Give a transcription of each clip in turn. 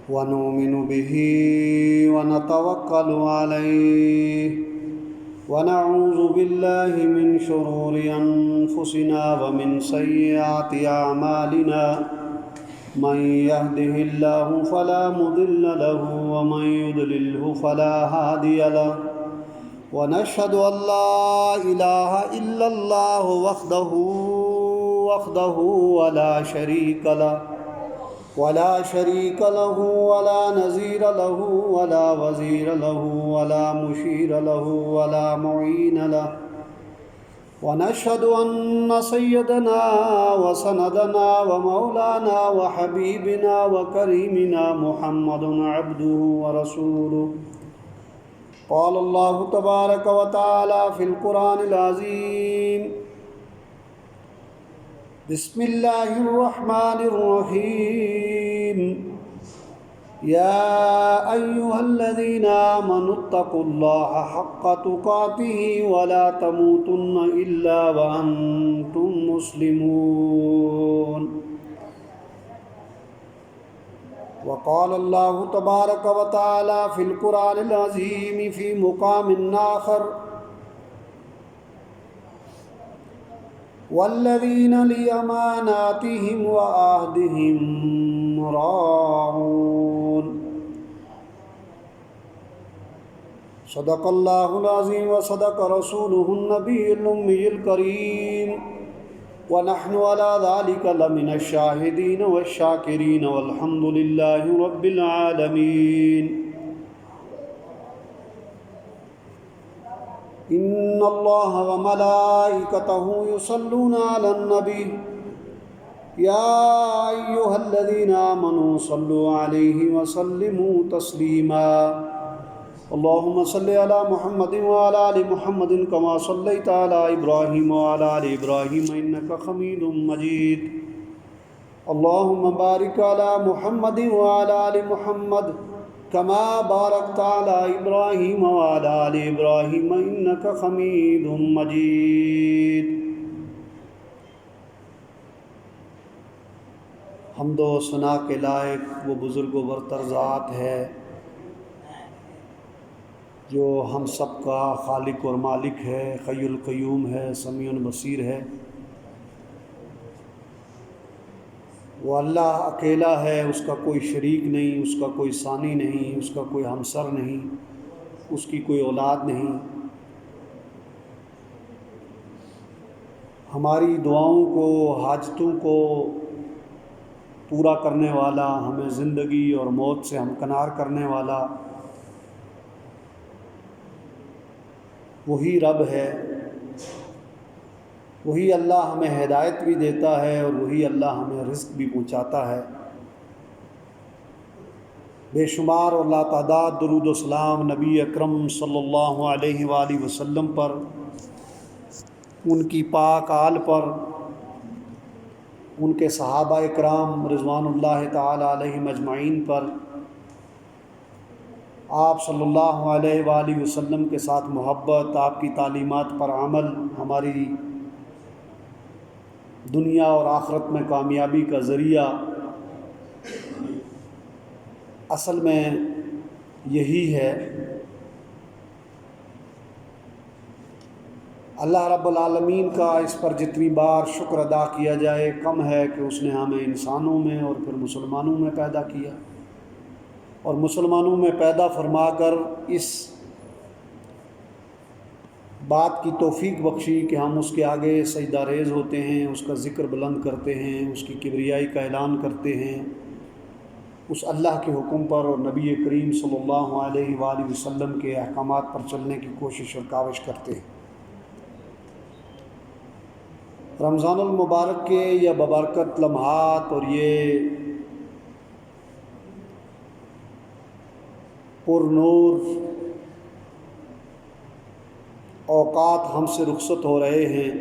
ونؤمن به ونتوكل عليه ونعوذ بالله من شرور أنفسنا ومن سيئات أعمالنا من يهده الله فلا مضل له ومن يضلله فلا هادي له ونشهد أن لا إله إلا الله وحده ولا شريك له ولا ولا نظير له ولا وزير له ولا مشير له ولا معين له ونشهد أن سيدنا وسندنا ومولانا وحبيبنا وكريمنا محمد عبده ورسوله قال الله تبارك وتعالى في القرآن العظيم بسم الله الرحمن الرحيم يا أيها الذين آمنوا اتقوا الله حق تقاته ولا تموتن إلا وأنتم مسلمون وقال الله تبارك وتعالى في القرآن العظيم في مقام آخر والذين لأماناتهم وعهدهم راعون صدق الله العظيم وصدق رسوله النبي الأمي الكريم ونحن على ذلك لمن الشاهدين والشاكرين والحمد لله رب العالمين إن الله وملائكته يصلون على النبي يا أيها الذين آمنوا صلوا عليه وسلموا تسليما اللهم صل على محمد وعلى آل محمد كما صليت على إبراهيم وعلى آل إبراهيم إنك حميد مجيد اللهم بارك على محمد وعلى آل محمد كما باركت على إبراهيم وعلى آل إبراهيم إنك حميد مجيد حمد و ثنا کے لائق وہ بزرگ و برتر ذات ہے جو ہم سب کا خالق اور مالک ہے، حی القیوم ہے، سمیع بصیر ہے۔ وہ اللہ اکیلا ہے، اس کا کوئی شریک نہیں، اس کا کوئی ثانی نہیں، اس کا کوئی ہمسر نہیں، اس کی کوئی اولاد نہیں۔ ہماری دعاؤں کو، حاجتوں کو پورا کرنے والا، ہمیں زندگی اور موت سے ہمکنار کرنے والا وہی رب ہے۔ وہی اللہ ہمیں ہدایت بھی دیتا ہے اور وہی اللہ ہمیں رزق بھی پہنچاتا ہے۔ بے شمار اور لا تعداد درود و سلام نبی اکرم صلی اللہ علیہ وآلہ وسلم پر، ان کی پاک آل پر، ان کے صحابہ اکرام رضوان اللہ تعالی علیہم اجمعین پر، آپ صلی اللہ علیہ وآلہ وسلم کے ساتھ محبت، آپ کی تعلیمات پر عمل ہماری دنیا اور آخرت میں کامیابی کا ذریعہ۔ اصل میں یہی ہے۔ اللہ رب العالمین کا اس پر جتنی بار شکر ادا کیا جائے کم ہے کہ اس نے ہمیں انسانوں میں اور پھر مسلمانوں میں پیدا کیا، اور مسلمانوں میں پیدا فرما کر اس بات کی توفیق بخشی کہ ہم اس کے آگے سجدہ ریز ہوتے ہیں، اس کا ذکر بلند کرتے ہیں، اس کی کبریائی کا اعلان کرتے ہیں، اس اللہ کے حکم پر اور نبی کریم صلی اللہ علیہ وآلہ وسلم کے احکامات پر چلنے کی کوشش اور کاوش کرتے ہیں۔ رمضان المبارک کے یہ ببرکت لمحات اور یہ پر نور اوقات ہم سے رخصت ہو رہے ہیں،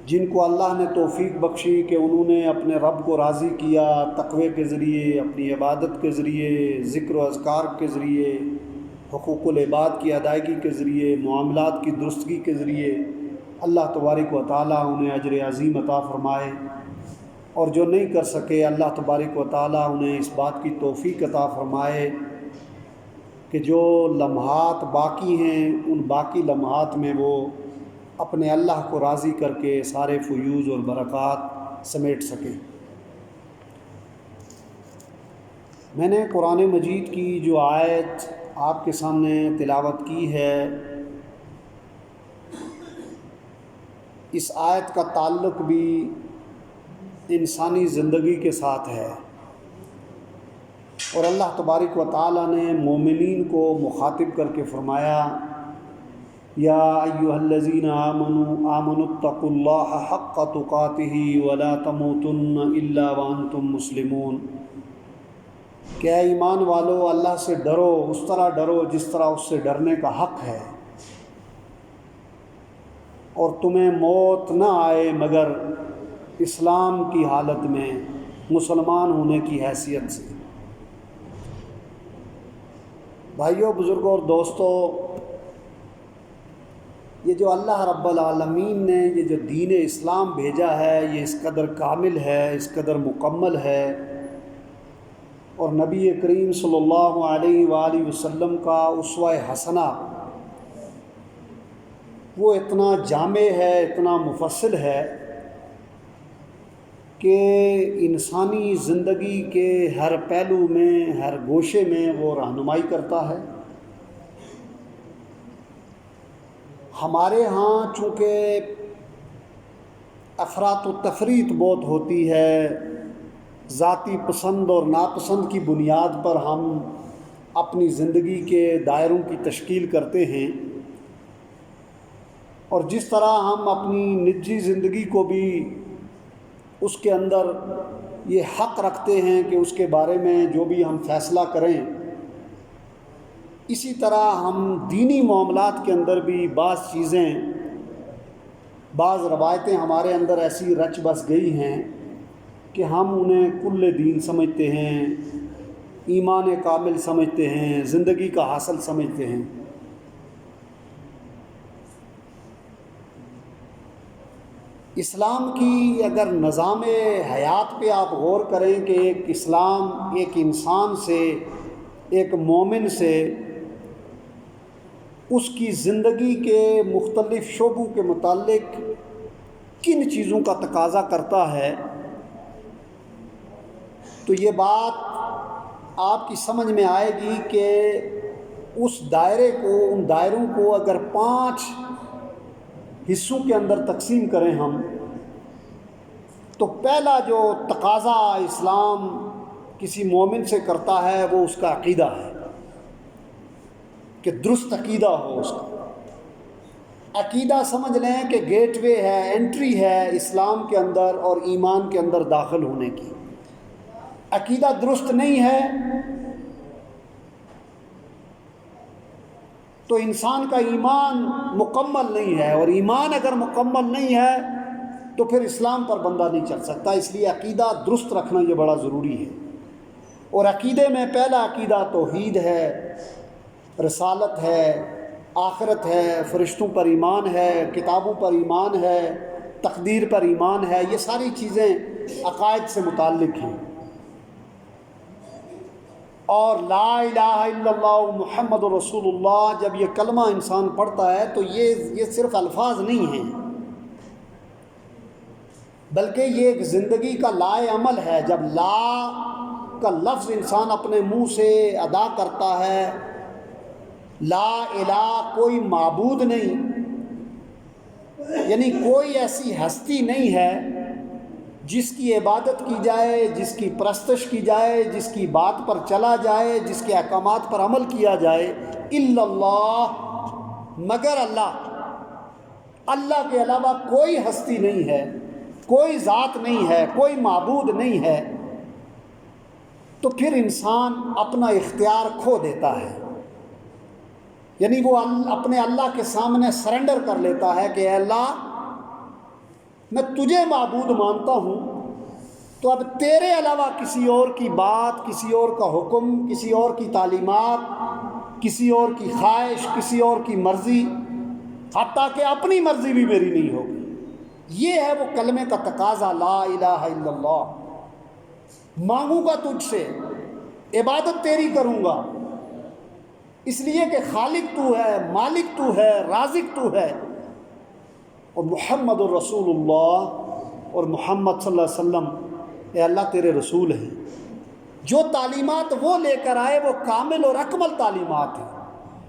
جن کو اللہ نے توفیق بخشی کہ انہوں نے اپنے رب کو راضی کیا تقوی کے ذریعے، اپنی عبادت کے ذریعے، ذکر و اذکار کے ذریعے، حقوق العباد کی ادائیگی کے ذریعے، معاملات کی درستگی کے ذریعے۔ اللہ تبارک و تعالیٰ انہیں اجر عظیم عطا فرمائے۔ اور جو نہیں کر سکے اللہ تبارک و تعالیٰ انہیں اس بات کی توفیق عطا فرمائے کہ جو لمحات باقی ہیں ان باقی لمحات میں وہ اپنے اللہ کو راضی کر کے سارے فیوز اور برکات سمیٹ سکیں۔ میں نے قرآن مجید کی جو آیت آپ کے سامنے تلاوت کی ہے، اس آیت کا تعلق بھی انسانی زندگی کے ساتھ ہے، اور اللہ تبارک و تعالیٰ نے مومنین کو مخاطب کر کے فرمایا یا ایھا الذین آمنوا اتقوا اللہ حق تقاتہ ولا تموتن الا وانتم مسلمون، کہ اے ایمان والو اللہ سے ڈرو، اس طرح ڈرو جس طرح اس سے ڈرنے کا حق ہے، اور تمہیں موت نہ آئے مگر اسلام کی حالت میں، مسلمان ہونے کی حیثیت سے۔ بھائیوں، بزرگوں اور دوستوں، یہ جو اللہ رب العالمین نے یہ جو دین اسلام بھیجا ہے، یہ اس قدر کامل ہے، اس قدر مکمل ہے، اور نبی کریم صلی اللہ علیہ وآلہ وسلم کا اسوہ حسنہ وہ اتنا جامع ہے، اتنا مفصل ہے کہ انسانی زندگی کے ہر پہلو میں، ہر گوشے میں وہ رہنمائی کرتا ہے۔ ہمارے ہاں چونکہ افراط و تفریط بہت ہوتی ہے، ذاتی پسند اور ناپسند کی بنیاد پر ہم اپنی زندگی کے دائروں کی تشکیل کرتے ہیں، اور جس طرح ہم اپنی نجی زندگی کو بھی اس کے اندر یہ حق رکھتے ہیں کہ اس کے بارے میں جو بھی ہم فیصلہ کریں، اسی طرح ہم دینی معاملات کے اندر بھی بعض چیزیں، بعض روایتیں ہمارے اندر ایسی رچ بس گئی ہیں کہ ہم انہیں کل دین سمجھتے ہیں، ایمان کامل سمجھتے ہیں، زندگی کا حاصل سمجھتے ہیں۔ اسلام کی اگر نظام حیات پہ آپ غور کریں کہ ایک اسلام ایک انسان سے، ایک مومن سے، اس کی زندگی کے مختلف شعبوں کے متعلق کن چیزوں کا تقاضا کرتا ہے، تو یہ بات آپ کی سمجھ میں آئے گی کہ اس دائرے کو، ان دائروں کو اگر 5 حصوں کے اندر تقسیم کریں ہم، تو پہلا جو تقاضا اسلام کسی مومن سے کرتا ہے وہ اس کا عقیدہ ہے، کہ درست عقیدہ ہو اس کا۔ عقیدہ سمجھ لیں کہ گیٹ وے ہے، انٹری ہے اسلام کے اندر اور ایمان کے اندر داخل ہونے کی۔ عقیدہ درست نہیں ہے تو انسان کا ایمان مکمل نہیں ہے، اور ایمان اگر مکمل نہیں ہے تو پھر اسلام پر بندہ نہیں چل سکتا۔ اس لیے عقیدہ درست رکھنا یہ بڑا ضروری ہے، اور عقیدے میں پہلا عقیدہ توحید ہے، رسالت ہے، آخرت ہے، فرشتوں پر ایمان ہے، کتابوں پر ایمان ہے، تقدیر پر ایمان ہے۔ یہ ساری چیزیں عقائد سے متعلق ہیں۔ اور لا الہ الا اللہ محمد رسول اللہ، جب یہ کلمہ انسان پڑھتا ہے تو یہ صرف الفاظ نہیں ہیں، بلکہ یہ ایک زندگی کا لائے عمل ہے۔ جب لا کا لفظ انسان اپنے منہ سے ادا کرتا ہے، لا الہ کوئی معبود نہیں، یعنی کوئی ایسی ہستی نہیں ہے جس کی عبادت کی جائے، جس کی پرستش کی جائے، جس کی بات پر چلا جائے، جس کے احکامات پر عمل کیا جائے، الا اللہ، مگر اللہ۔ اللہ کے علاوہ کوئی ہستی نہیں ہے، کوئی ذات نہیں ہے، کوئی معبود نہیں ہے۔ تو پھر انسان اپنا اختیار کھو دیتا ہے، یعنی وہ اپنے اللہ کے سامنے سرنڈر کر لیتا ہے کہ اے اللہ، میں تجھے معبود مانتا ہوں، تو اب تیرے علاوہ کسی اور کی بات، کسی اور کا حکم، کسی اور کی تعلیمات، کسی اور کی خواہش، کسی اور کی مرضی، حتیٰ کہ اپنی مرضی بھی میری نہیں ہوگی۔ یہ ہے وہ کلمے کا تقاضا، لا الہ الا اللہ۔ مانگوں گا تجھ سے، عبادت تیری کروں گا، اس لیے کہ خالق تو ہے، مالک تو ہے، رازق تو ہے، اور محمد الرسول اللہ، اور محمد صلی اللہ علیہ وسلم اے اللہ تیرے رسول ہیں۔ جو تعلیمات وہ لے کر آئے وہ کامل اور اکمل تعلیمات ہیں،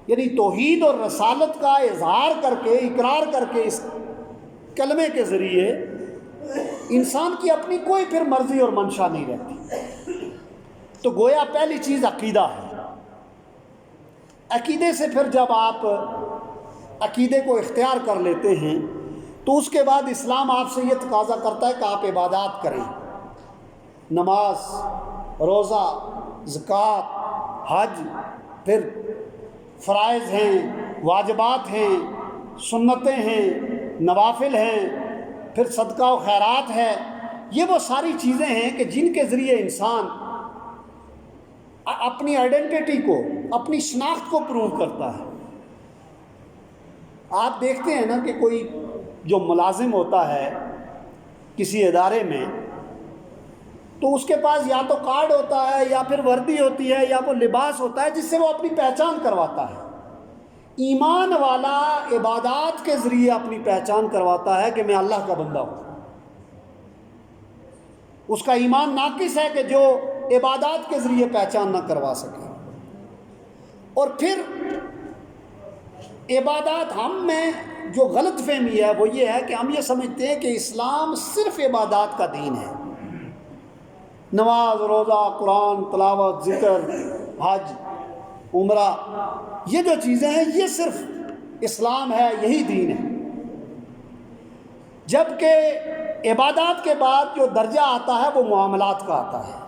یعنی توحید اور رسالت کا اظہار کر کے، اقرار کر کے، اس کلمے کے ذریعے انسان کی اپنی کوئی پھر مرضی اور منشا نہیں رہتی۔ تو گویا پہلی چیز عقیدہ ہے۔ عقیدے سے پھر جب آپ عقیدے کو اختیار کر لیتے ہیں تو اس کے بعد اسلام آپ سے یہ تقاضا کرتا ہے کہ آپ عبادات کریں، نماز، روزہ، زکوٰۃ، حج، پھر فرائض ہیں، واجبات ہیں، سنتیں ہیں، نوافل ہیں، پھر صدقہ و خیرات ہے۔ یہ وہ ساری چیزیں ہیں کہ جن کے ذریعے انسان اپنی آئیڈینٹی کو، اپنی شناخت کو پروو کرتا ہے۔ آپ دیکھتے ہیں نا کہ کوئی جو ملازم ہوتا ہے کسی ادارے میں، تو اس کے پاس یا تو کارڈ ہوتا ہے، یا پھر وردی ہوتی ہے، یا وہ لباس ہوتا ہے جس سے وہ اپنی پہچان کرواتا ہے۔ ایمان والا عبادات کے ذریعے اپنی پہچان کرواتا ہے کہ میں اللہ کا بندہ ہوں۔ اس کا ایمان ناقص ہے کہ جو عبادات کے ذریعے پہچان نہ کروا سکے۔ اور پھر عبادات ہم میں جو غلط فہمی ہے وہ یہ ہے کہ ہم یہ سمجھتے ہیں کہ اسلام صرف عبادات کا دین ہے، نماز، روزہ، قرآن تلاوت، ذکر، حج، عمرہ، یہ جو چیزیں ہیں یہ صرف اسلام ہے، یہی دین ہے۔ جبکہ عبادات کے بعد جو درجہ آتا ہے وہ معاملات کا آتا ہے۔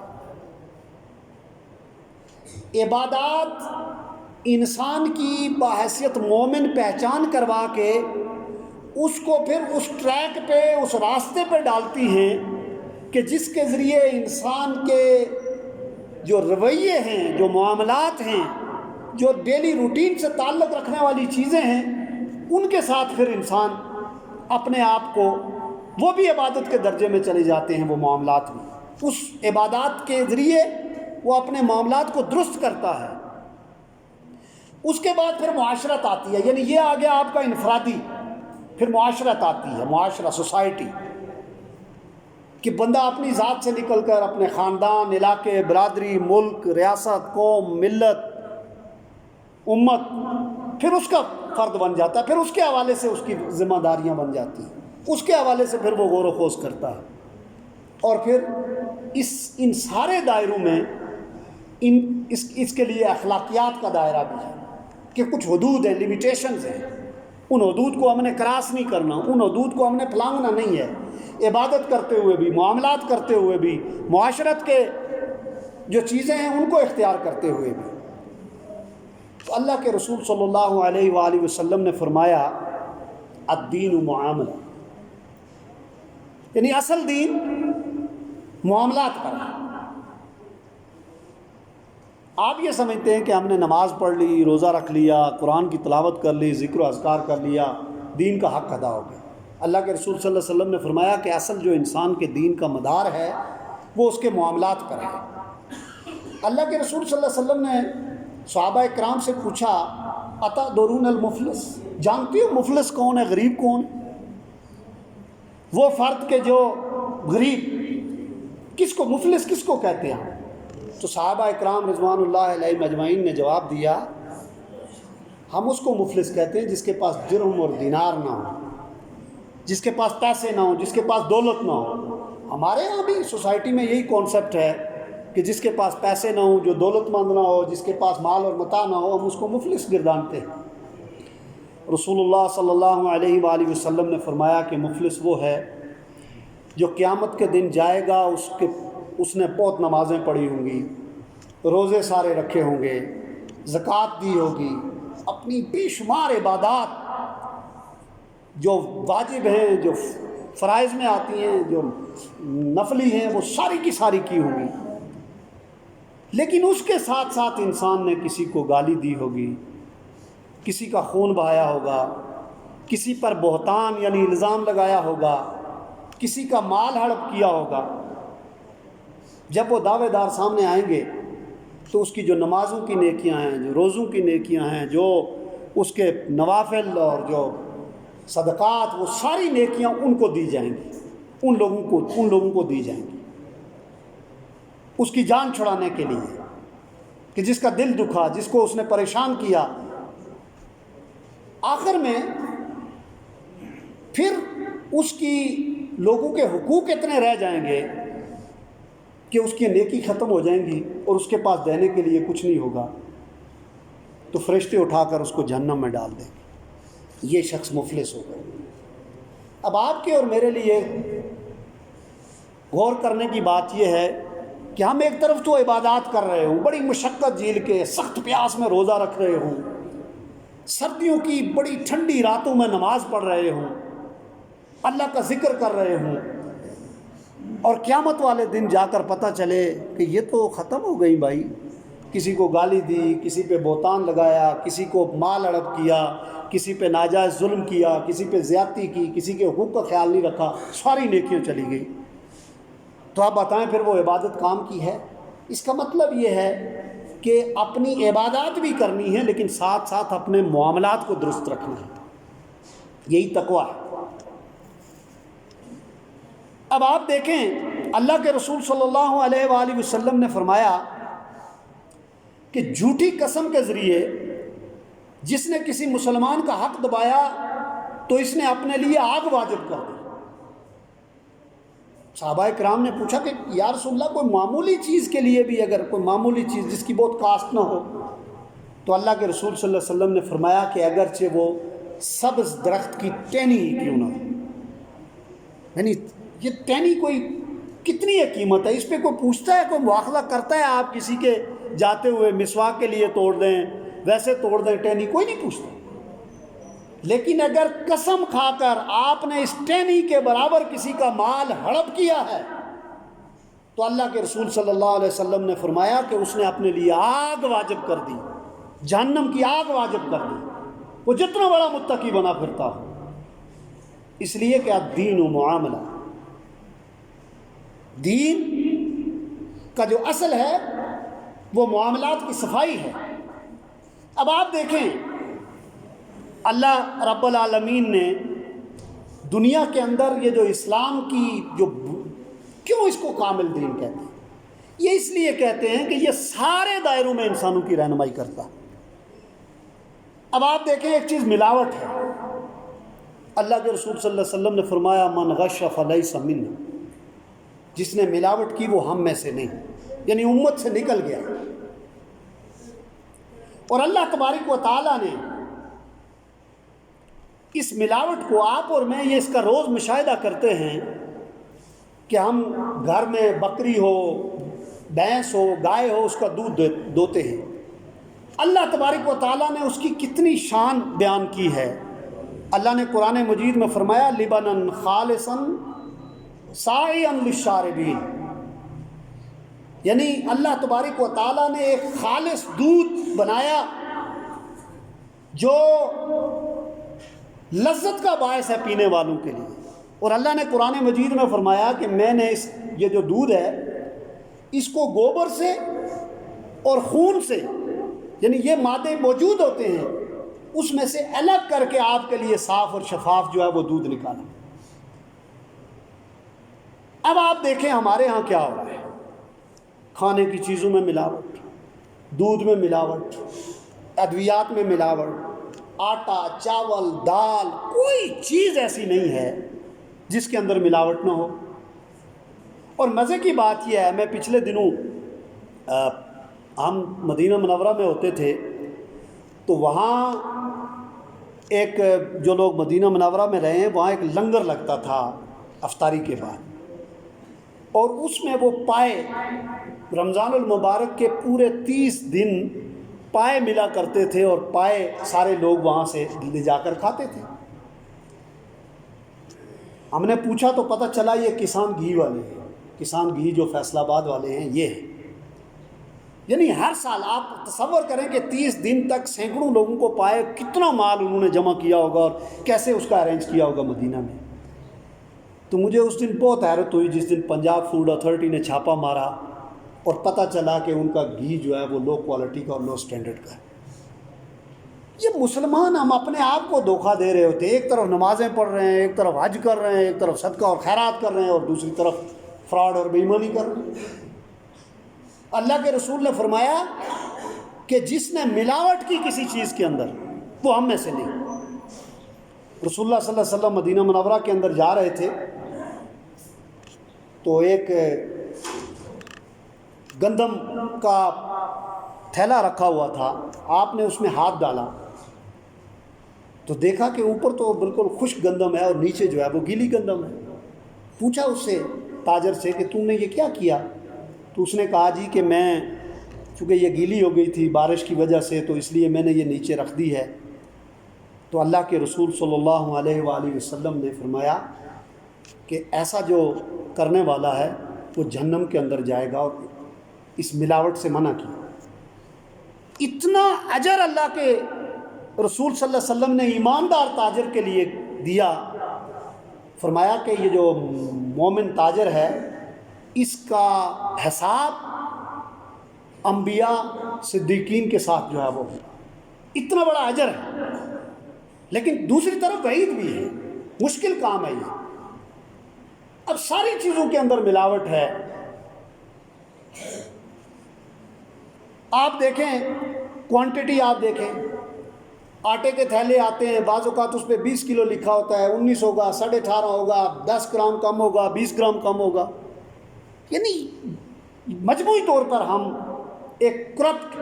عبادات انسان کی بحیثیت مومن پہچان کروا کے اس کو پھر اس ٹریک پہ، اس راستے پہ ڈالتی ہیں کہ جس کے ذریعے انسان کے جو رویے ہیں، جو معاملات ہیں، جو ڈیلی روٹین سے تعلق رکھنے والی چیزیں ہیں، ان کے ساتھ پھر انسان اپنے آپ کو، وہ بھی عبادت کے درجے میں چلے جاتے ہیں، وہ معاملات میں۔ اس عبادات کے ذریعے وہ اپنے معاملات کو درست کرتا ہے۔ اس کے بعد پھر معاشرت آتی ہے، یعنی یہ آ گیا آپ کا انفرادی، پھر معاشرت آتی ہے، معاشرہ، سوسائٹی، کہ بندہ اپنی ذات سے نکل کر اپنے خاندان، علاقے، برادری، ملک، ریاست، قوم، ملت، امت، پھر اس کا فرد بن جاتا ہے، پھر اس کے حوالے سے اس کی ذمہ داریاں بن جاتی ہیں، اس کے حوالے سے پھر وہ غور و خوض کرتا ہے۔ اور پھر ان سارے دائروں میں اس کے لیے اخلاقیات کا دائرہ بھی ہے کہ کچھ حدود ہیں، لیمیٹیشنز ہیں، ان حدود کو ہم نے کراس نہیں کرنا، ان حدود کو ہم نے پھلانگنا نہیں ہے، عبادت کرتے ہوئے بھی، معاملات کرتے ہوئے بھی، معاشرت کے جو چیزیں ہیں ان کو اختیار کرتے ہوئے بھی۔ تو اللہ کے رسول صلی اللہ علیہ وآلہ وسلم نے فرمایا الدین معاملہ، یعنی اصل دین معاملات پر ہے۔ آپ یہ سمجھتے ہیں کہ ہم نے نماز پڑھ لی، روزہ رکھ لیا، قرآن کی تلاوت کر لی، ذکر و اذکار کر لیا، دین کا حق ادا ہو گیا۔ اللہ کے رسول صلی اللہ علیہ وسلم نے فرمایا کہ اصل جو انسان کے دین کا مدار ہے وہ اس کے معاملات پر ہے۔ اللہ کے رسول صلی اللہ علیہ وسلم نے صحابہ اکرام سے پوچھا اتدرون المفلس، جانتی ہو مفلس کون ہے، غریب کون ہے؟ وہ فرد کے جو غریب، کس کو مفلس کس کو کہتے ہیں؟ تو صحابہ اکرام رضوان اللہ علیہ مجمعین نے جواب دیا ہم اس کو مفلس کہتے ہیں جس کے پاس درہم اور دینار نہ ہو، جس کے پاس پیسے نہ ہوں، جس کے پاس دولت نہ ہو۔ ہمارے یہاں بھی سوسائٹی میں یہی کانسیپٹ ہے کہ جس کے پاس پیسے نہ ہوں، جو دولت مند نہ ہو، جس کے پاس مال اور متاع نہ ہو، ہم اس کو مفلس گردانتے ہیں۔ رسول اللہ صلی اللہ علیہ وآلہ وسلم نے فرمایا کہ مفلس وہ ہے جو قیامت کے دن جائے گا، اس نے بہت نمازیں پڑھی ہوں گی، روزے سارے رکھے ہوں گے، زکوٰۃ دی ہوگی، اپنی بے شمار عبادات جو واجب ہیں، جو فرائض میں آتی ہیں، جو نفلی ہیں، وہ ساری کی ساری کی ہوں گی، لیکن اس کے ساتھ ساتھ انسان نے کسی کو گالی دی ہوگی، کسی کا خون بہایا ہوگا، کسی پر بہتان یعنی الزام لگایا ہوگا، کسی کا مال ہڑپ کیا ہوگا، جب وہ دعوے دار سامنے آئیں گے تو اس کی جو نمازوں کی نیکیاں ہیں، جو روزوں کی نیکیاں ہیں، جو اس کے نوافل اور جو صدقات، وہ ساری نیکیاں ان کو دی جائیں گی، ان لوگوں کو دی جائیں گی اس کی جان چھڑانے کے لیے، کہ جس کا دل دکھا، جس کو اس نے پریشان کیا۔ آخر میں پھر اس کی لوگوں کے حقوق اتنے رہ جائیں گے کہ اس کی نیکی ختم ہو جائیں گی اور اس کے پاس دینے کے لیے کچھ نہیں ہوگا، تو فرشتے اٹھا کر اس کو جہنم میں ڈال دیں گے، یہ شخص مفلس ہوگا۔ اب آپ کے اور میرے لیے غور کرنے کی بات یہ ہے کہ ہم ایک طرف تو عبادات کر رہے ہوں، بڑی مشقت جھیل کے سخت پیاس میں روزہ رکھ رہے ہوں، سردیوں کی بڑی ٹھنڈی راتوں میں نماز پڑھ رہے ہوں، اللہ کا ذکر کر رہے ہوں، اور قیامت والے دن جا کر پتہ چلے کہ یہ تو ختم ہو گئی بھائی، کسی کو گالی دی، کسی پہ بہتان لگایا، کسی کو مال ہڑپ کیا، کسی پہ ناجائز ظلم کیا، کسی پہ زیادتی کی، کسی کے حقوق کا خیال نہیں رکھا، ساری نیکیاں چلی گئی۔ تو آپ بتائیں پھر وہ عبادت کام کی ہے؟ اس کا مطلب یہ ہے کہ اپنی عبادات بھی کرنی ہے لیکن ساتھ ساتھ اپنے معاملات کو درست رکھنا ہے، یہی تقویٰ ہے۔ اب آپ دیکھیں اللہ کے رسول صلی اللہ علیہ وآلہ وسلم نے فرمایا کہ جھوٹی قسم کے ذریعے جس نے کسی مسلمان کا حق دبایا تو اس نے اپنے لیے آگ واجب کر دی۔ صحابہ کرام نے پوچھا کہ یا رسول اللہ کوئی معمولی چیز کے لیے بھی، اگر کوئی معمولی چیز جس کی بہت کاسٹ نہ ہو، تو اللہ کے رسول صلی اللہ علیہ وسلم نے فرمایا کہ اگرچہ وہ سبز درخت کی ٹہنی ہی کیوں نہ ہو، یعنی یہ ٹہنی کوئی کتنی ہے قیمت ہے، اس پہ کوئی پوچھتا ہے، کوئی مواخذہ کرتا ہے؟ آپ کسی کے جاتے ہوئے مسواک کے لیے توڑ دیں، ویسے توڑ دیں ٹہنی، کوئی نہیں پوچھتا۔ لیکن اگر قسم کھا کر آپ نے اس ٹہنی کے برابر کسی کا مال ہڑپ کیا ہے تو اللہ کے رسول صلی اللہ علیہ وسلم نے فرمایا کہ اس نے اپنے لیے آگ واجب کر دی، جہنم کی آگ واجب کر دی، وہ جتنا بڑا متقی بنا پھرتا ہو۔ اس لیے کہ الدین و معاملہ، دین کا جو اصل ہے وہ معاملات کی صفائی ہے۔ اب آپ دیکھیں اللہ رب العالمین نے دنیا کے اندر یہ جو اسلام کی جو کیوں اس کو کامل دین کہتے ہیں؟ یہ اس لیے کہتے ہیں کہ یہ سارے دائروں میں انسانوں کی رہنمائی کرتا ہے۔ اب آپ دیکھیں ایک چیز ملاوٹ ہے، اللہ کے رسول صلی اللہ علیہ وسلم نے فرمایا من غش فلیس منا، جس نے ملاوٹ کی وہ ہم میں سے نہیں، یعنی امت سے نکل گیا۔ اور اللہ تبارک و تعالیٰ نے اس ملاوٹ کو، آپ اور میں یہ اس کا روز مشاہدہ کرتے ہیں کہ ہم گھر میں بکری ہو، بھینس ہو، گائے ہو، اس کا دودھ دوتے ہیں۔ اللہ تبارک و تعالیٰ نے اس کی کتنی شان بیان کی ہے۔ اللہ نے قرآن مجید میں فرمایا لبنن خالصا سائغا للشاربین، یعنی اللہ تبارک و تعالیٰ نے ایک خالص دودھ بنایا جو لذت کا باعث ہے پینے والوں کے لیے۔ اور اللہ نے قرآن مجید میں فرمایا کہ میں نے یہ جو دودھ ہے اس کو گوبر سے اور خون سے، یعنی یہ مادے موجود ہوتے ہیں، اس میں سے الگ کر کے آپ کے لیے صاف اور شفاف جو ہے وہ دودھ نکالا۔ اب آپ دیکھیں ہمارے ہاں کیا ہو رہا ہے، کھانے کی چیزوں میں ملاوٹ، دودھ میں ملاوٹ، ادویات میں ملاوٹ، آٹا، چاول، دال، کوئی چیز ایسی نہیں ہے جس کے اندر ملاوٹ نہ ہو۔ اور مزے کی بات یہ ہے، میں پچھلے دنوں ہم مدینہ منورہ میں ہوتے تھے تو وہاں ایک جو لوگ مدینہ منورہ میں رہے ہیں وہاں ایک لنگر لگتا تھا افطاری کے بعد، اور اس میں وہ پائے رمضان المبارک کے پورے 30 دن پائے ملا کرتے تھے، اور پائے سارے لوگ وہاں سے لے جا کر کھاتے تھے۔ ہم نے پوچھا تو پتہ چلا یہ کسان گھی والے ہیں، کسان گھی جو فیصل آباد والے ہیں یہ ہیں۔ یعنی ہر سال آپ تصور کریں کہ 30 دن تک سینکڑوں لوگوں کو پائے، کتنا مال انہوں نے جمع کیا ہوگا اور کیسے اس کا ارینج کیا ہوگا مدینہ میں۔ تو مجھے اس دن بہت حیرت ہوئی جس دن پنجاب فوڈ اتھارٹی نے چھاپا مارا اور پتہ چلا کہ ان کا گھی جو ہے وہ لو کوالٹی کا اور لو سٹینڈرڈ کا ہے۔ یہ مسلمان ہم اپنے آپ کو دھوکہ دے رہے ہوتے ہیں، ایک طرف نمازیں پڑھ رہے ہیں، ایک طرف حج کر رہے ہیں، ایک طرف صدقہ اور خیرات کر رہے ہیں، اور دوسری طرف فراڈ اور بے ایمانی کر رہے ہیں۔ اللہ کے رسول نے فرمایا کہ جس نے ملاوٹ کی کسی چیز کے اندر وہ ہم میں سے نہیں۔ رسول اللہ صلی اللہ علیہ وسلم مدینہ منورہ کے اندر جا رہے تھے تو ایک گندم کا تھیلا رکھا ہوا تھا، آپ نے اس میں ہاتھ ڈالا تو دیکھا کہ اوپر تو بالکل خشک گندم ہے اور نیچے جو ہے وہ گیلی گندم ہے۔ پوچھا اس سے تاجر سے کہ تم نے یہ کیا کیا؟ تو اس نے کہا جی کہ میں چونکہ یہ گیلی ہو گئی تھی بارش کی وجہ سے تو اس لیے میں نے یہ نیچے رکھ دی ہے۔ تو اللہ کے رسول صلی اللہ علیہ وآلہ وسلم نے فرمایا کہ ایسا جو کرنے والا ہے وہ جہنم کے اندر جائے گا، اور اس ملاوٹ سے منع کیا۔ اتنا اجر اللہ کے رسول صلی اللہ علیہ وسلم نے ایماندار تاجر کے لیے دیا۔ فرمایا کہ یہ جو مومن تاجر ہے اس کا حساب انبیاء صدیقین کے ساتھ جو ہے وہ اتنا بڑا اجر ہے، لیکن دوسری طرف وعید بھی ہے، مشکل کام ہے یہ۔ اب ساری چیزوں کے اندر ملاوٹ ہے۔ آپ دیکھیں کوانٹٹی، آپ دیکھیں آٹے کے تھیلے آتے ہیں، بعض اوقات اس پہ 20 کلو لکھا ہوتا ہے، 19 ہوگا، 18.5 ہوگا، 10 گرام کم ہوگا، 20 گرام کم ہوگا۔ یعنی مجموعی طور پر ہم ایک کرپٹ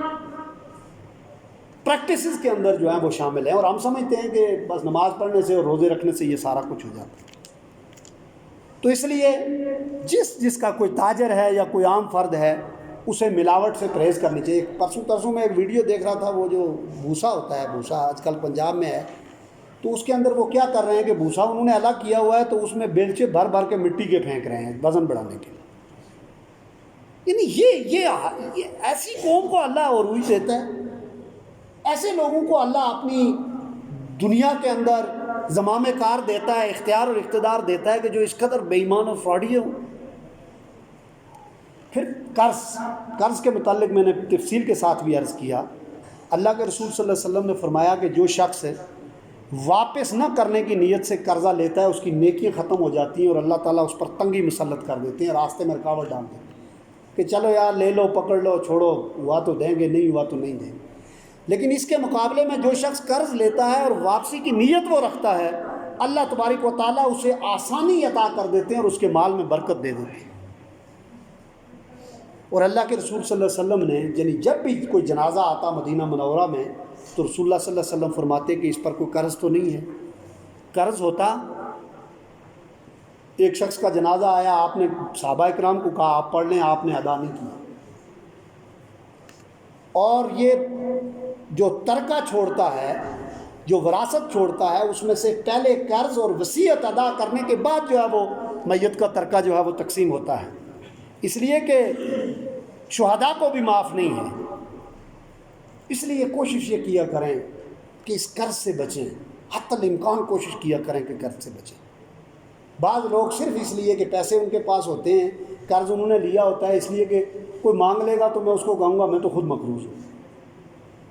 پریکٹسز کے اندر جو ہیں وہ شامل ہیں، اور ہم سمجھتے ہیں کہ بس نماز پڑھنے سے اور روزے رکھنے سے یہ سارا کچھ ہو جاتا ہے۔ تو اس لیے جس کا کوئی تاجر ہے یا کوئی عام فرد ہے اسے ملاوٹ سے پرہیز کرنی چاہیے۔ پرسوں میں ایک ویڈیو دیکھ رہا تھا، وہ جو بھوسا ہوتا ہے، بھوسا آج کل پنجاب میں ہے، تو اس کے اندر وہ کیا کر رہے ہیں کہ بھوسا انہوں نے الگ کیا ہوا ہے تو اس میں بیلچے بھر بھر کے مٹی کے پھینک رہے ہیں وزن بڑھانے کے لیے۔ یعنی یہ ایسی قوم کو اللہ عروج دیتا ہے، ایسے لوگوں کو اللہ اپنی دنیا کے اندر زمام کار دیتا ہے، اختیار اور اقتدار دیتا ہے کہ جو اس قدر بے ایمان اور فراڈی ہوں۔ پھر قرض کے متعلق میں نے تفصیل کے ساتھ بھی عرض کیا۔ اللہ کے رسول صلی اللہ علیہ وسلم نے فرمایا کہ جو شخص واپس نہ کرنے کی نیت سے قرضہ لیتا ہے اس کی نیکیاں ختم ہو جاتی ہیں اور اللہ تعالیٰ اس پر تنگی مسلط کر دیتے ہیں، راستے میں رکاوٹ ڈال دیتے ہیں کہ چلو یار لے لو، پکڑ لو، چھوڑو، ہوا تو دیں گے، نہیں ہوا تو نہیں دیں گے۔ لیکن اس کے مقابلے میں جو شخص قرض لیتا ہے اور واپسی کی نیت وہ رکھتا ہے، اللہ تبارک و تعالیٰ اسے آسانی عطا کر دیتے ہیں اور اس کے مال میں برکت دے دیتے ہیں۔ اور اللہ کے رسول صلی اللہ علیہ وسلم نے یعنی جب بھی کوئی جنازہ آتا مدینہ منورہ میں تو رسول اللہ صلی اللہ علیہ وسلم فرماتے کہ اس پر کوئی قرض تو نہیں ہے۔ قرض ہوتا، ایک شخص کا جنازہ آیا، آپ نے صحابہ کرام کو کہا آپ پڑھ لیں، آپ نے ادا نہیں کیا۔ اور یہ جو ترکہ چھوڑتا ہے، جو وراثت چھوڑتا ہے، اس میں سے پہلے قرض اور وصیت ادا کرنے کے بعد جو ہے وہ میت کا ترکہ جو ہے وہ تقسیم ہوتا ہے، اس لیے کہ شہداء کو بھی معاف نہیں ہے۔ اس لیے کوشش یہ کیا کریں کہ اس قرض سے بچیں، حتی الامکان کوشش کیا کریں کہ قرض سے بچیں۔ بعض لوگ صرف اس لیے کہ پیسے ان کے پاس ہوتے ہیں، قرض انہوں نے لیا ہوتا ہے اس لیے کہ کوئی مانگ لے گا تو میں اس کو کہوں گا میں تو خود مقروض ہوں،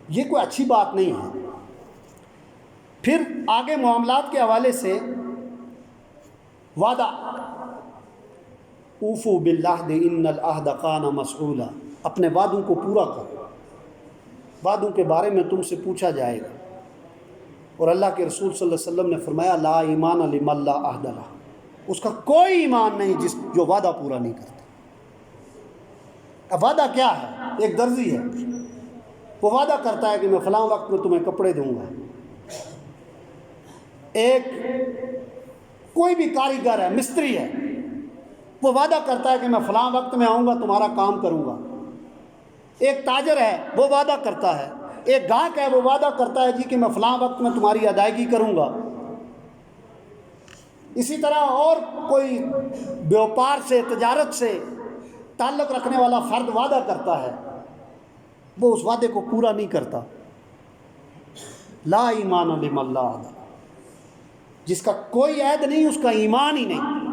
یہ کوئی اچھی بات نہیں ہے۔ پھر آگے معاملات کے حوالے سے وعدہ، اوفوا بالعہد ان العہد کان مسئولا، اپنے وعدوں کو پورا کرو، وعدوں کے بارے میں تم سے پوچھا جائے گا۔ اور اللہ کے رسول صلی اللہ علیہ وسلم نے فرمایا لا ایمان لمن لا عہد لہ، اس کا کوئی ایمان نہیں جو وعدہ پورا نہیں کرتا۔ اب وعدہ کیا ہے؟ ایک درزی ہے، وہ وعدہ کرتا ہے کہ میں فلاں وقت میں تمہیں کپڑے دوں گا۔ ایک کوئی بھی کاریگر ہے، مستری ہے، وہ وعدہ کرتا ہے کہ میں فلاں وقت میں آؤں گا تمہارا کام کروں گا۔ ایک تاجر ہے، وہ وعدہ کرتا ہے۔ ایک گاہک ہے، وہ وعدہ کرتا ہے جی کہ میں فلاں وقت میں تمہاری ادائیگی کروں گا۔ اسی طرح اور کوئی بیوپار سے، تجارت سے تعلق رکھنے والا فرد وعدہ کرتا ہے، وہ اس وعدے کو پورا نہیں کرتا۔ لا ایمان لمن لا عہد، جس کا کوئی عہد نہیں اس کا ایمان ہی نہیں۔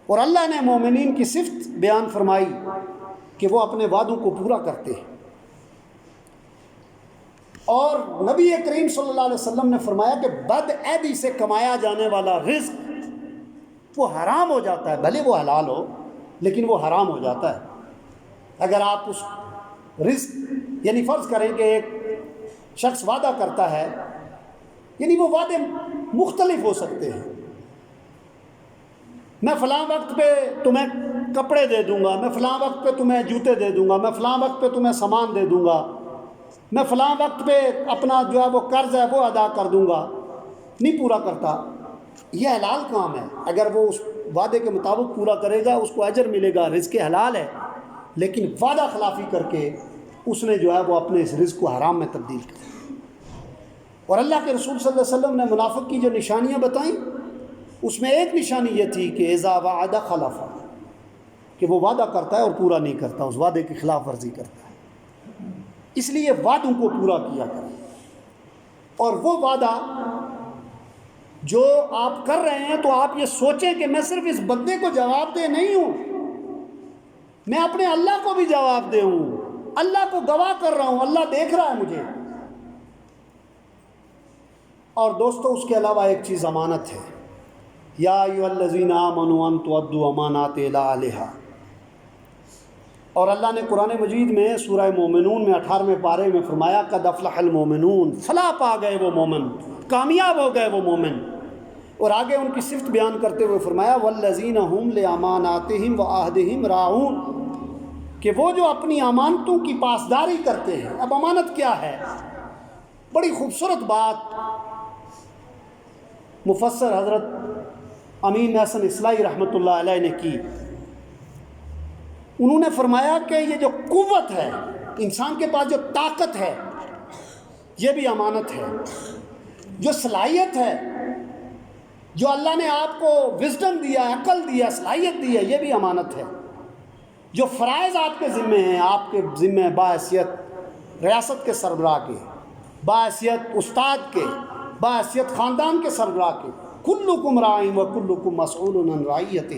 اور اللہ نے مومنین کی صفت بیان فرمائی کہ وہ اپنے وعدوں کو پورا کرتے ہیں، اور نبی کریم صلی اللہ علیہ وسلم نے فرمایا کہ بد عہدی سے کمایا جانے والا رزق وہ حرام ہو جاتا ہے، بھلے وہ حلال ہو لیکن وہ حرام ہو جاتا ہے۔ اگر آپ اس رزق، یعنی فرض کریں کہ ایک شخص وعدہ کرتا ہے، یعنی وہ وعدے مختلف ہو سکتے ہیں، میں فلاں وقت پہ تمہیں کپڑے دے دوں گا، میں فلاں وقت پہ تمہیں جوتے دے دوں گا، میں فلاں وقت پہ تمہیں سامان دے دوں گا، میں فلاں وقت پہ اپنا جو ہے وہ قرض ہے وہ ادا کر دوں گا، نہیں پورا کرتا، یہ حلال کام ہے۔ اگر وہ اس وعدے کے مطابق پورا کرے گا اس کو اجر ملے گا، رزق حلال ہے، لیکن وعدہ خلافی کر کے اس نے جو ہے وہ اپنے اس رزق کو حرام میں تبدیل کیا۔ اور اللہ کے رسول صلی اللہ علیہ وسلم نے منافق کی جو نشانیاں بتائیں اس میں ایک نشانی یہ تھی کہ اذا وعد خلف، کہ وہ وعدہ کرتا ہے اور پورا نہیں کرتا، اس وعدے کی خلاف ورزی کرتا ہے۔ اس لیے وعدوں کو پورا کیا کریں، اور وہ وعدہ جو آپ کر رہے ہیں تو آپ یہ سوچیں کہ میں صرف اس بندے کو جواب دہ نہیں ہوں، میں اپنے اللہ کو بھی جواب دہ ہوں، اللہ کو گواہ کر رہا ہوں، اللہ دیکھ رہا ہے مجھے۔ اور دوستو اس کے علاوہ ایک چیز امانت ہے، یا ایھا الذین آمنوا ان تؤدوا امانات الی اہلھا، اور اللہ نے قرآن مجید میں سورہ مومنون میں 18ویں پارے میں فرمایا قد افلح المومنون، فلاح پا گئے وہ مومن، کامیاب ہو گئے وہ مومن۔ اور آگے ان کی صفت بیان کرتے ہوئے فرمایا والذین ھم لاماناتہم وعہدہم راعون، کہ وہ جو اپنی امانتوں کی پاسداری کرتے ہیں۔ اب امانت کیا ہے؟ بڑی خوبصورت بات مفسر حضرت امین حسن اصلاحی رحمۃ اللہ علیہ نے کی۔ انہوں نے فرمایا کہ یہ جو قوت ہے، انسان کے پاس جو طاقت ہے، یہ بھی امانت ہے۔ جو صلاحیت ہے، جو اللہ نے آپ کو وزڈم دیا، عقل دیا، صلاحیت دی ہے، یہ بھی امانت ہے۔ جو فرائض آپ کے ذمے ہیں، آپ کے ذمے باحثیت ریاست کے سربراہ کے، باحثیت استاد کے، باحثیت خاندان کے سربراہ کے، کلکم راع و کلکم مسئول عن رعیتہ،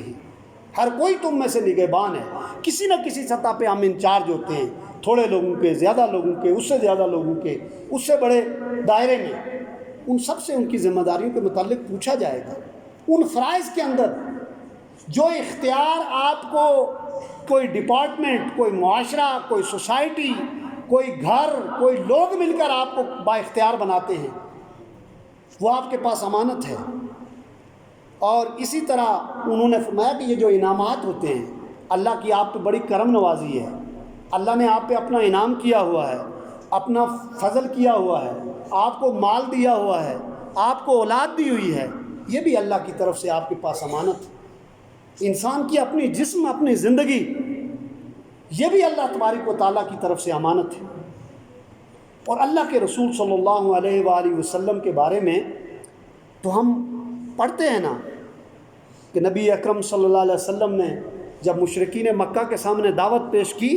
ہر کوئی تم میں سے نگہبان ہے۔ کسی نہ کسی سطح پہ ہم انچارج ہوتے ہیں، تھوڑے لوگوں کے، زیادہ لوگوں کے، اس سے زیادہ لوگوں کے، اس سے بڑے دائرے میں، ان سب سے ان کی ذمہ داریوں کے متعلق پوچھا جائے گا۔ ان فرائض کے اندر جو اختیار آپ کو کوئی ڈپارٹمنٹ، کوئی معاشرہ، کوئی سوسائٹی، کوئی گھر، کوئی لوگ مل کر آپ کو با اختیار بناتے ہیں، وہ آپ کے پاس امانت ہے۔ اور اسی طرح انہوں نے فرمایا کہ یہ جو انعامات ہوتے ہیں، اللہ کی آپ پہ بڑی کرم نوازی ہے، اللہ نے آپ پہ اپنا انعام کیا ہوا ہے، اپنا فضل کیا ہوا ہے، آپ کو مال دیا ہوا ہے، آپ کو اولاد دی ہوئی ہے، یہ بھی اللہ کی طرف سے آپ کے پاس امانت ہے۔ انسان کی اپنی جسم، اپنی زندگی، یہ بھی اللہ تبارک و تعالیٰ کی طرف سے امانت ہے۔ اور اللہ کے رسول صلی اللہ علیہ وآلہ وسلم کے بارے میں تو ہم پڑھتے ہیں نا کہ نبی اکرم صلی اللہ علیہ وسلم نے جب مشرکین مکہ کے سامنے دعوت پیش کی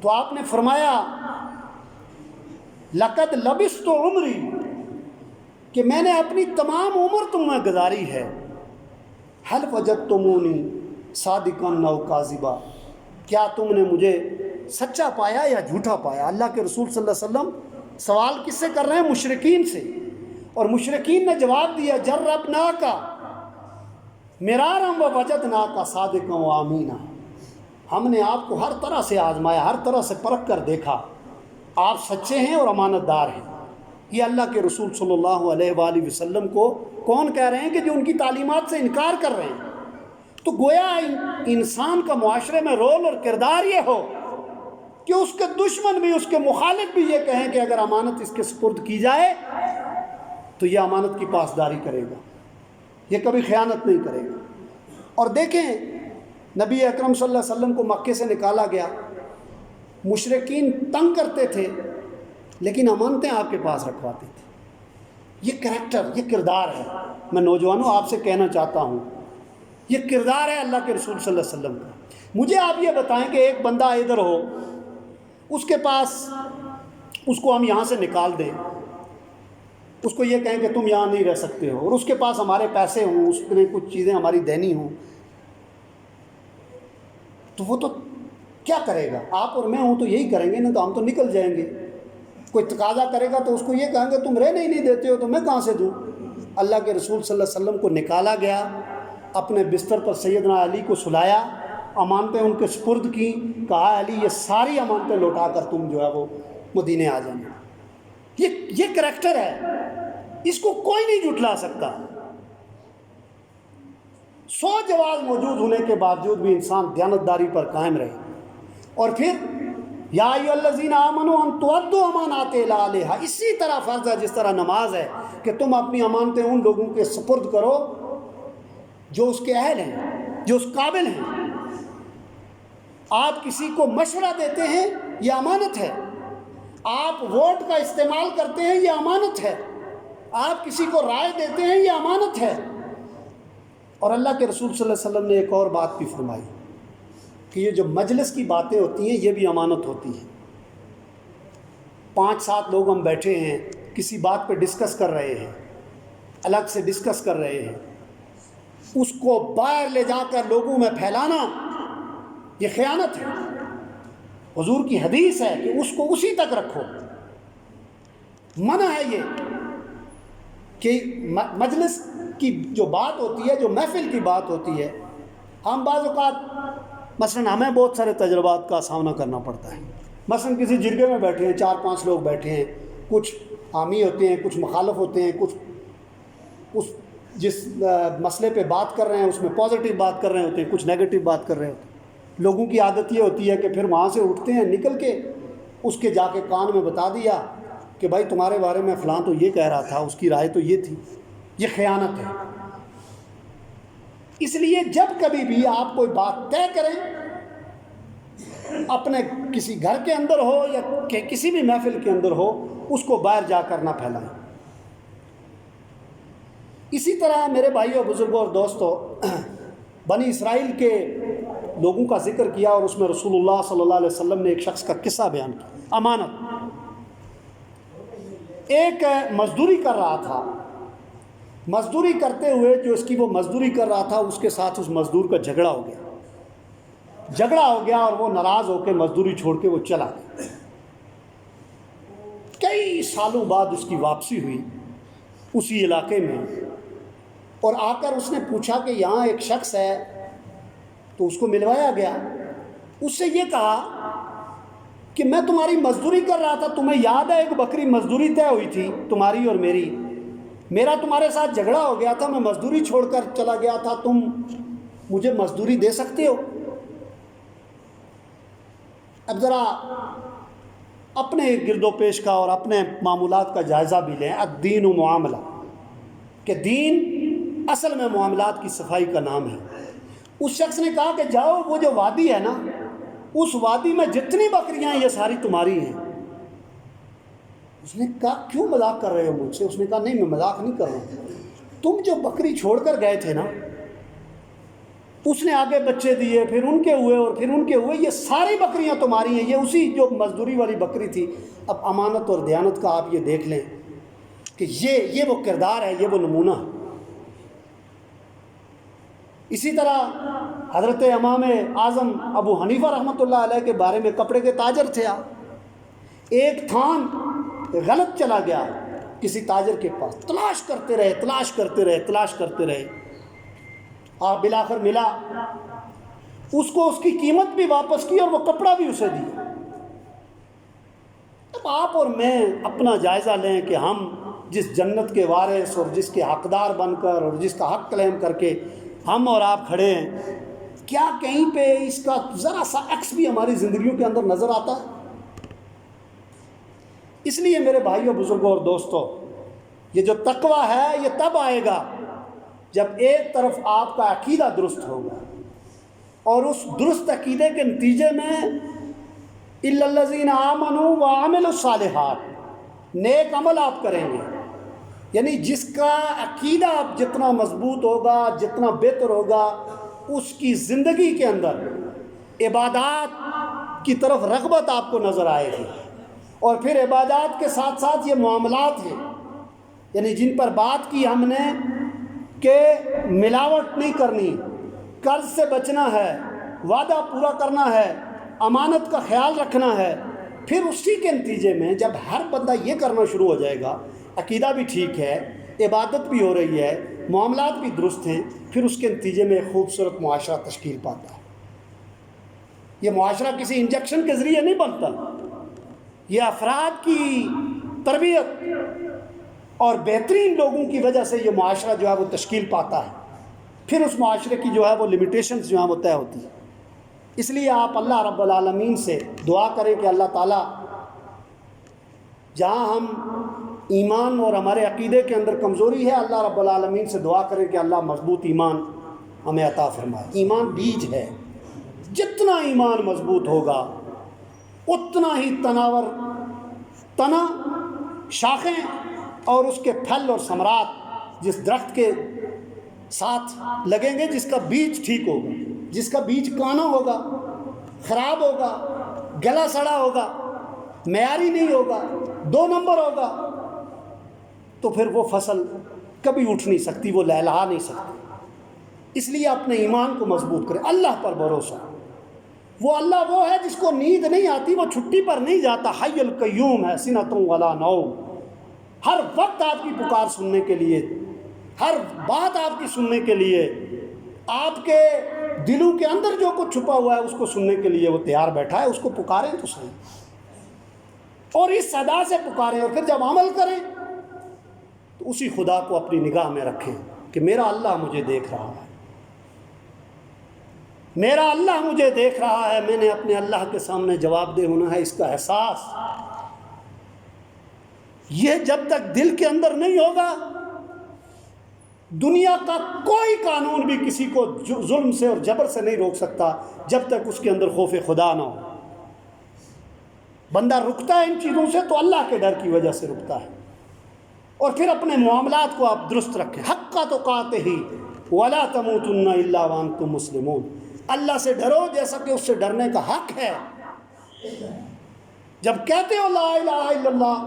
تو آپ نے فرمایا لقد لبثت عمری، کہ میں نے اپنی تمام عمر تم میں گزاری ہے، هل وجدتمونی صادقا او کاذبا، کیا تم نے مجھے سچا پایا یا جھوٹا پایا؟ اللہ کے رسول صلی اللہ علیہ وسلم سوال کس سے کر رہے ہیں؟ مشرکین سے۔ اور مشرکین نے جواب دیا جربناک مرارا ووجدناک صادقا و امینا، ہم نے آپ کو ہر طرح سے آزمایا، ہر طرح سے پرکھ کر دیکھا، آپ سچے ہیں اور امانت دار ہیں۔ یہ اللہ کے رسول صلی اللہ علیہ وآلہ وسلم کو کون کہہ رہے ہیں کہ جو ان کی تعلیمات سے انکار کر رہے ہیں؟ تو گویا انسان کا معاشرے میں رول اور کردار یہ ہو کہ اس کے دشمن بھی، اس کے مخالف بھی یہ کہیں کہ اگر امانت اس کے سپرد کی جائے تو یہ امانت کی پاسداری کرے گا، یہ کبھی خیانت نہیں کرے گا۔ اور دیکھیں نبی اکرم صلی اللہ علیہ وسلم کو مکے سے نکالا گیا، مشرکین تنگ کرتے تھے لیکن امانتیں آپ کے پاس رکھواتے تھے۔ یہ کریکٹر، یہ کردار ہے۔ میں نوجوانوں آپ سے کہنا چاہتا ہوں، یہ کردار ہے اللہ کے رسول صلی اللہ علیہ وسلم کا۔ مجھے آپ یہ بتائیں کہ ایک بندہ ادھر ہو، اس کے پاس، اس کو ہم یہاں سے نکال دیں، اس کو یہ کہیں کہ تم یہاں نہیں رہ سکتے ہو، اور اس کے پاس ہمارے پیسے ہوں، اس نے کچھ چیزیں ہماری دینی ہوں، تو وہ تو کیا کرے گا؟ آپ اور میں ہوں تو یہی کریں گے نا، تو ہم تو نکل جائیں گے۔ کوئی تقاضا کرے گا تو اس کو یہ کہیں گے تم رہنے ہی نہیں دیتے ہو تو میں کہاں سے دوں؟ اللہ کے رسول صلی اللہ علیہ وسلم کو نکالا گیا، اپنے بستر پر سیدنا علی کو سلایا، امانتیں ان کے سپرد کی، کہا علی یہ ساری امانتیں لوٹا کر تم جو ہے وہ مدینے آ جانا۔ یہ کریکٹر ہے، اس کو کوئی نہیں جھٹلا سکتا۔ 100 جواز موجود ہونے کے باوجود بھی انسان دیانتداری پر قائم رہے۔ اور پھر یا ایھا الذین آمنوا ان تؤدوا امانات الی اہلھا، اسی طرح فرض ہے جس طرح نماز ہے کہ تم اپنی امانتیں ان لوگوں کے سپرد کرو جو اس کے اہل ہیں، جو اس قابل ہیں۔ آپ کسی کو مشورہ دیتے ہیں، یہ امانت ہے۔ آپ ووٹ کا استعمال کرتے ہیں، یہ امانت ہے۔ آپ کسی کو رائے دیتے ہیں، یہ امانت ہے۔ اور اللہ کے رسول صلی اللہ علیہ وسلم نے ایک اور بات بھی فرمائی کہ یہ جو مجلس کی باتیں ہوتی ہیں یہ بھی امانت ہوتی ہیں۔ 5-7 لوگ ہم بیٹھے ہیں، کسی بات پہ ڈسکس کر رہے ہیں، الگ سے ڈسکس کر رہے ہیں، اس کو باہر لے جا کر لوگوں میں پھیلانا یہ خیانت ہے۔ حضور کی حدیث ہے کہ اس کو اسی تک رکھو۔ منع ہے یہ کہ مجلس کی جو بات ہوتی ہے، جو محفل کی بات ہوتی ہے، ہم بعض اوقات مثلا ہمیں بہت سارے تجربات کا سامنا کرنا پڑتا ہے۔ مثلا کسی جرگے میں بیٹھے ہیں، 4-5 لوگ بیٹھے ہیں، کچھ حامی ہوتے ہیں، کچھ مخالف ہوتے ہیں، کچھ اس جس مسئلے پہ بات کر رہے ہیں اس میں پازیٹیو بات کر رہے ہوتے ہیں، کچھ نیگیٹو بات کر رہے ہوتے ہیں۔ لوگوں کی عادت یہ ہوتی ہے کہ پھر وہاں سے اٹھتے ہیں، نکل کے اس کے جا کے کان میں بتا دیا کہ بھائی تمہارے بارے میں فلاں تو یہ کہہ رہا تھا، اس کی رائے تو یہ تھی۔ یہ خیانت ہے۔ اس لیے جب کبھی بھی آپ کوئی بات طے کریں، اپنے کسی گھر کے اندر ہو یا کہ کسی بھی محفل کے اندر ہو، اس کو باہر جا کر نہ پھیلائیں۔ اسی طرح میرے بھائیوں، بزرگوں اور دوستوں، بنی اسرائیل کے لوگوں کا ذکر کیا اور اس میں رسول اللہ صلی اللہ علیہ وسلم نے ایک شخص کا قصہ بیان کیا۔ امانت۔ ایک مزدوری کر رہا تھا، مزدوری کرتے ہوئے جو اس کی وہ مزدوری کر رہا تھا اس کے ساتھ اس مزدور کا جھگڑا ہو گیا اور وہ ناراض ہو کے مزدوری چھوڑ کے وہ چلا گیا۔ کئی سالوں بعد اس کی واپسی ہوئی اسی علاقے میں، اور آ کر اس نے پوچھا کہ یہاں ایک شخص ہے، تو اس کو ملوایا گیا۔ اس سے یہ کہا کہ میں تمہاری مزدوری کر رہا تھا، تمہیں یاد ہے ایک بکری مزدوری طے ہوئی تھی تمہاری اور میری، میرا تمہارے ساتھ جھگڑا ہو گیا تھا، میں مزدوری چھوڑ کر چلا گیا تھا، تم مجھے مزدوری دے سکتے ہو؟ اب ذرا اپنے گرد و پیش کا اور اپنے معمولات کا جائزہ بھی لیں۔ الدین و معاملہ، کہ دین اصل میں معاملات کی صفائی کا نام ہے۔ اس شخص نے کہا کہ جاؤ، وہ جو وادی ہے نا، اس وادی میں جتنی بکریاں ہیں یہ ساری تمہاری ہیں۔ اس نے کہا کیوں مذاق کر رہے ہو مجھ سے؟ اس نے کہا نہیں، میں مذاق نہیں کر رہا ہوں، تم جو بکری چھوڑ کر گئے تھے نا، اس نے آگے بچے دیے، پھر ان کے ہوئے اور پھر ان کے ہوئے، یہ ساری بکریاں تمہاری ہیں، یہ اسی جو مزدوری والی بکری تھی۔ اب امانت اور دیانت کا آپ یہ دیکھ لیں کہ یہ وہ کردار ہے، یہ وہ نمونہ ہے۔ اسی طرح حضرت امام اعظم ابو حنیفہ رحمۃ اللہ علیہ کے بارے میں، کپڑے کے تاجر تھے آپ، ایک تھان غلط چلا گیا کسی تاجر کے پاس، تلاش کرتے رہے، آپ بالآخر ملا، اس کو اس کی قیمت بھی واپس کی اور وہ کپڑا بھی اسے دیا۔ اب آپ اور میں اپنا جائزہ لیں کہ ہم جس جنت کے وارث اور جس کے حقدار بن کر اور جس کا حق کلیم کر کے ہم اور آپ کھڑے ہیں، کیا کہیں پہ اس کا ذرا سا عکس بھی ہماری زندگیوں کے اندر نظر آتا ہے؟ اس لیے میرے بھائیوں، بزرگوں اور دوستوں، یہ جو تقویٰ ہے یہ تب آئے گا جب ایک طرف آپ کا عقیدہ درست ہوگا، اور اس درست عقیدے کے نتیجے میں الا الذین آمنوا وعملوا الصالحات، نیک عمل آپ کریں گے۔ یعنی جس کا عقیدہ جتنا مضبوط ہوگا، جتنا بہتر ہوگا، اس کی زندگی کے اندر عبادات کی طرف رغبت آپ کو نظر آئے گی، اور پھر عبادات کے ساتھ ساتھ یہ معاملات ہیں، یعنی جن پر بات کی ہم نے کہ ملاوٹ نہیں کرنی، قرض سے بچنا ہے، وعدہ پورا کرنا ہے، امانت کا خیال رکھنا ہے، پھر اسی کے نتیجے میں جب ہر بندہ یہ کرنا شروع ہو جائے گا، عقیدہ بھی ٹھیک ہے، عبادت بھی ہو رہی ہے، معاملات بھی درست ہیں، پھر اس کے نتیجے میں ایک خوبصورت معاشرہ تشکیل پاتا ہے۔ یہ معاشرہ کسی انجیکشن کے ذریعے نہیں بنتا، یہ افراد کی تربیت اور بہترین لوگوں کی وجہ سے یہ معاشرہ جو ہے وہ تشکیل پاتا ہے، پھر اس معاشرے کی جو ہے وہ لمیٹیشنز جو ہیں وہ طے ہوتی ہے۔ اس لیے آپ اللہ رب العالمین سے دعا کریں کہ اللہ تعالیٰ جہاں ہم ایمان اور ہمارے عقیدے کے اندر کمزوری ہے، اللہ رب العالمین سے دعا کریں کہ اللہ مضبوط ایمان ہمیں عطا فرمائے۔ ایمان بیج ہے، جتنا ایمان مضبوط ہوگا اتنا ہی تنا، شاخیں اور اس کے پھل اور ثمرات جس درخت کے ساتھ لگیں گے، جس کا بیج ٹھیک ہوگا، جس کا بیج کانا ہوگا، خراب ہوگا، گلا سڑا ہوگا، معیاری نہیں ہوگا، 2 نمبر ہوگا، تو پھر وہ فصل کبھی اٹھ نہیں سکتی، وہ لہلہا نہیں سکتی۔ اس لیے اپنے ایمان کو مضبوط کریں، اللہ پر بھروسہ۔ وہ اللہ وہ ہے جس کو نیند نہیں آتی، وہ چھٹی پر نہیں جاتا، حی القیوم ہے، سنۃ ولا نوم، ہر وقت آپ کی پکار سننے کے لیے، ہر بات آپ کی سننے کے لیے، آپ کے دلوں کے اندر جو کچھ چھپا ہوا ہے اس کو سننے کے لیے وہ تیار بیٹھا ہے۔ اس کو پکاریں تو صحیح، اور اس صدا سے پکاریں، اور پھر جب عمل کریں تو اسی خدا کو اپنی نگاہ میں رکھیں کہ میرا اللہ مجھے دیکھ رہا ہے، میرا اللہ مجھے دیکھ رہا ہے، میں نے اپنے اللہ کے سامنے جواب دہ ہونا ہے۔ اس کا احساس یہ جب تک دل کے اندر نہیں ہوگا، دنیا کا کوئی قانون بھی کسی کو ظلم سے اور جبر سے نہیں روک سکتا جب تک اس کے اندر خوف خدا نہ ہو۔ بندہ رکتا ہے ان چیزوں سے تو اللہ کے ڈر کی وجہ سے رکتا ہے۔ اور پھر اپنے معاملات کو آپ درست رکھیں، حق تقاتہ ولا تموتن الا وانتم مسلمون۔ اللہ سے ڈرو جیسا کہ اس سے ڈرنے کا حق ہے۔ جب کہتے ہو لا الہ الا اللہ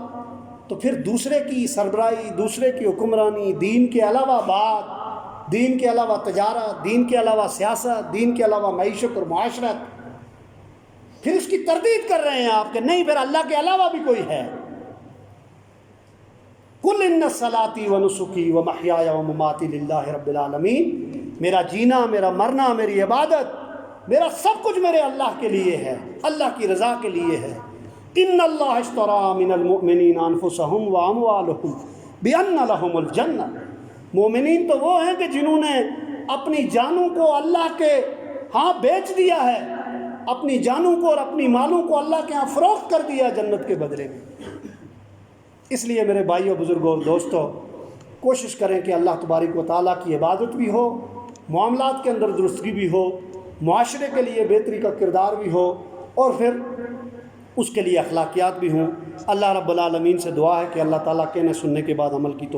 تو پھر دوسرے کی سربراہی، دوسرے کی حکمرانی، دین کے علاوہ بات، دین کے علاوہ تجارت، دین کے علاوہ سیاست، دین کے علاوہ معیشت اور معاشرت، پھر اس کی تردید کر رہے ہیں آپ کہ نہیں، پھر اللہ کے علاوہ بھی کوئی ہے۔ قل ان صلاتی و نسکی و محیای و مماتی للہ رب العالمین، میرا جینا، میرا مرنا، میری عبادت، میرا سب کچھ میرے اللہ کے لیے ہے، اللہ کی رضا کے لیے ہے۔ ان اللہ اشتری من المؤمنین انفسهم واموالهم بان لهم الجنہ، مومنین تو وہ ہیں کہ جنہوں نے اپنی جانوں کو اللہ کے ہاں بیچ دیا ہے، اپنی جانوں کو اور اپنی مالوں کو اللہ کے ہاں فروخت کر دیا جنت کے بدلے میں۔ اس لیے میرے بھائیوں، بزرگوں اور دوستوں، کوشش کریں کہ اللہ تبارک و تعالیٰ کی عبادت بھی ہو، معاملات کے اندر درستگی بھی ہو، معاشرے کے لیے بہتری کا کردار بھی ہو، اور پھر اس کے لیے اخلاقیات بھی ہوں۔ اللہ رب العالمین سے دعا ہے کہ اللہ تعالیٰ کہنے سننے کے بعد عمل کی توفیق